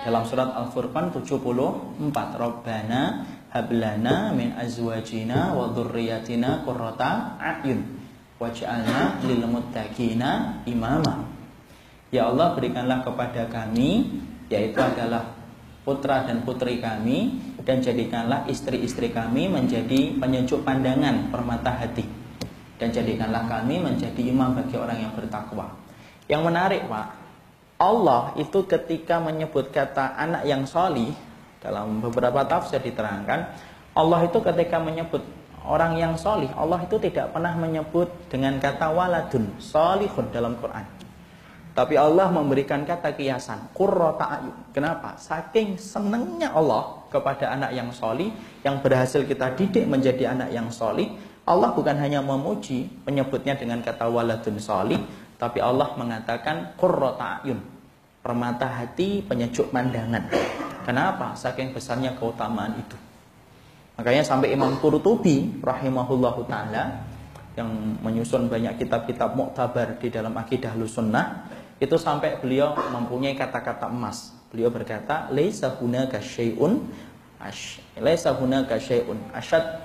Dalam surat Al-Furqan 74, Rabbana hablana min azwajina wa dzurriyyatina qurrata a'yun waj'alna lil muttaqina imama. Ya Allah, berikanlah kepada kami, yaitu adalah putra dan putri kami, dan jadikanlah istri-istri kami menjadi penyejuk pandangan, permata hati, dan jadikanlah kami menjadi imam bagi orang yang bertakwa. Yang menarik, Pak, Allah itu ketika menyebut kata anak yang solih, dalam beberapa tafsir diterangkan, Allah itu ketika menyebut orang yang solih, Allah itu tidak pernah menyebut dengan kata waladun solihun dalam Quran. Tapi Allah memberikan kata kiasan, qurrata a'yun. Kenapa? Saking senangnya Allah kepada anak yang solih, yang berhasil kita didik menjadi anak yang solih, Allah bukan hanya memuji, menyebutnya dengan kata waladun solih, tapi Allah mengatakan qurrata a'yun, permata hati, penyejuk pandangan. Kenapa? Saking besarnya keutamaan itu. Makanya sampai Imam Qurtubi rahimahullahu ta'ala, yang menyusun banyak kitab-kitab mu'tabar di dalam akidah Ahlussunnah, itu sampai beliau mempunyai kata-kata emas. Beliau berkata, laisa hunaka syai'un asyad,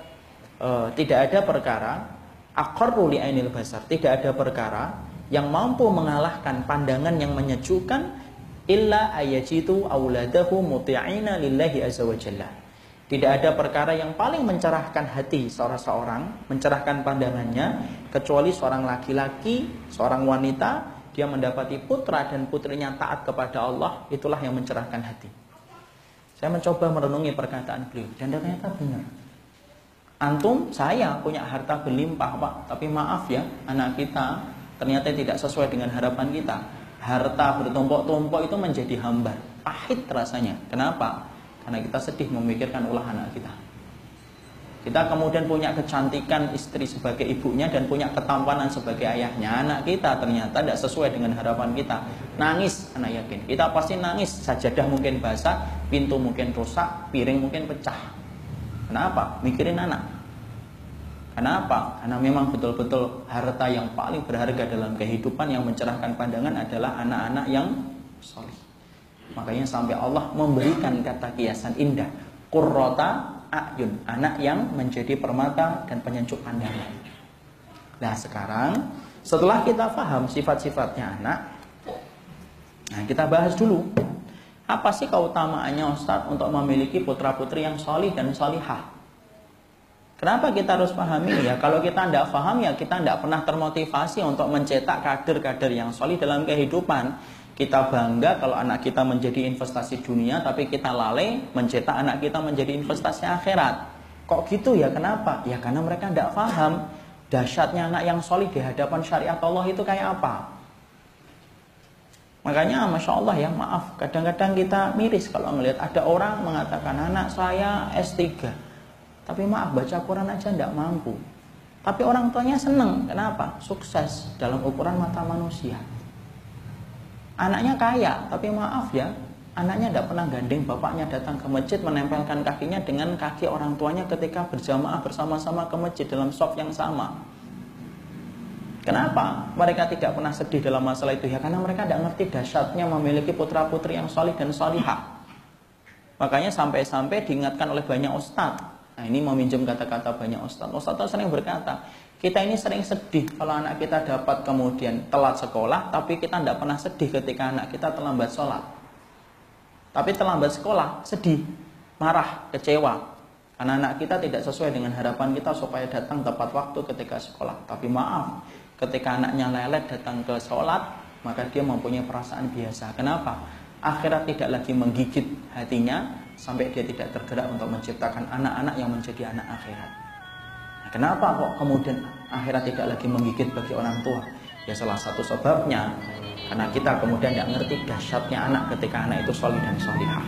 tidak ada perkara aqarru li ainil basar, tidak ada perkara yang mampu mengalahkan pandangan yang menyejukkan illa ayajitu auladahu muti'ina lillahi azza wa jalla. Tidak ada perkara yang paling mencerahkan hati seorang, mencerahkan pandangannya, kecuali seorang laki-laki, seorang wanita, dia mendapati putra dan putrinya taat kepada Allah, itulah yang mencerahkan hati. Saya mencoba merenungi perkataan beliau, dan ternyata benar. Antum, saya punya harta berlimpah, Pak, tapi maaf ya, anak kita ternyata tidak sesuai dengan harapan kita. Harta bertumpuk-tumpuk itu menjadi hambar, pahit rasanya. Kenapa? Karena kita sedih memikirkan ulah anak kita. Kita kemudian punya kecantikan istri sebagai ibunya dan punya ketampanan sebagai ayahnya. Anak kita ternyata tidak sesuai dengan harapan kita. Nangis, anak yakin. Kita pasti nangis. Sajadah mungkin basah, pintu mungkin rusak, piring mungkin pecah. Kenapa? Mikirin anak. Kenapa? Karena memang betul-betul harta yang paling berharga dalam kehidupan yang mencerahkan pandangan adalah anak-anak yang solih. Makanya sampai Allah memberikan kata kiasan indah, qurrata a'yun, anak yang menjadi permata dan penyejuk pandangan. Nah sekarang, setelah kita paham sifat-sifatnya anak, nah kita bahas dulu, apa sih keutamaannya Ustadz untuk memiliki putra-putri yang solih dan solihah? Kenapa kita harus pahami? Ya kalau kita tidak paham, ya kita tidak pernah termotivasi untuk mencetak kader-kader yang solih dalam kehidupan. Kita bangga kalau anak kita menjadi investasi dunia, tapi kita lalai mencetak anak kita menjadi investasi akhirat. Kok gitu ya? Kenapa? Ya karena mereka tidak paham dahsyatnya anak yang solih di hadapan syariat Allah itu kayak apa. Makanya Masya Allah ya, maaf, kadang-kadang kita miris kalau melihat ada orang mengatakan anak saya S3, tapi maaf, baca Quran aja tidak mampu. Tapi orang tuanya seneng. Kenapa? Sukses dalam ukuran mata manusia. Anaknya kaya, tapi maaf ya, anaknya tidak pernah gandeng bapaknya datang ke masjid, menempelkan kakinya dengan kaki orang tuanya ketika berjamaah bersama-sama ke masjid dalam shaf yang sama. Kenapa mereka tidak pernah sedih dalam masalah itu? Ya karena mereka tidak ngerti dahsyatnya memiliki putra-putri yang solih dan solihah. Makanya sampai-sampai diingatkan oleh banyak ustadz. Nah ini meminjam kata-kata banyak ustadz. Ustadz sering berkata, kita ini sering sedih kalau anak kita dapat kemudian telat sekolah, tapi kita tidak pernah sedih ketika anak kita terlambat sholat. Tapi terlambat sekolah, sedih, marah, kecewa. Karena anak kita tidak sesuai dengan harapan kita supaya datang tepat waktu ketika sekolah. Tapi maaf, ketika anaknya lelet datang ke sholat, maka dia mempunyai perasaan biasa. Kenapa? Akhirat tidak lagi menggigit hatinya, sampai dia tidak tergerak untuk menciptakan anak-anak yang menjadi anak akhirat. Kenapa kok kemudian akhirat tidak lagi menggigit bagi orang tua? Ya salah satu sebabnya karena kita kemudian tidak ngerti dahsyatnya anak ketika anak itu solih dan solihah.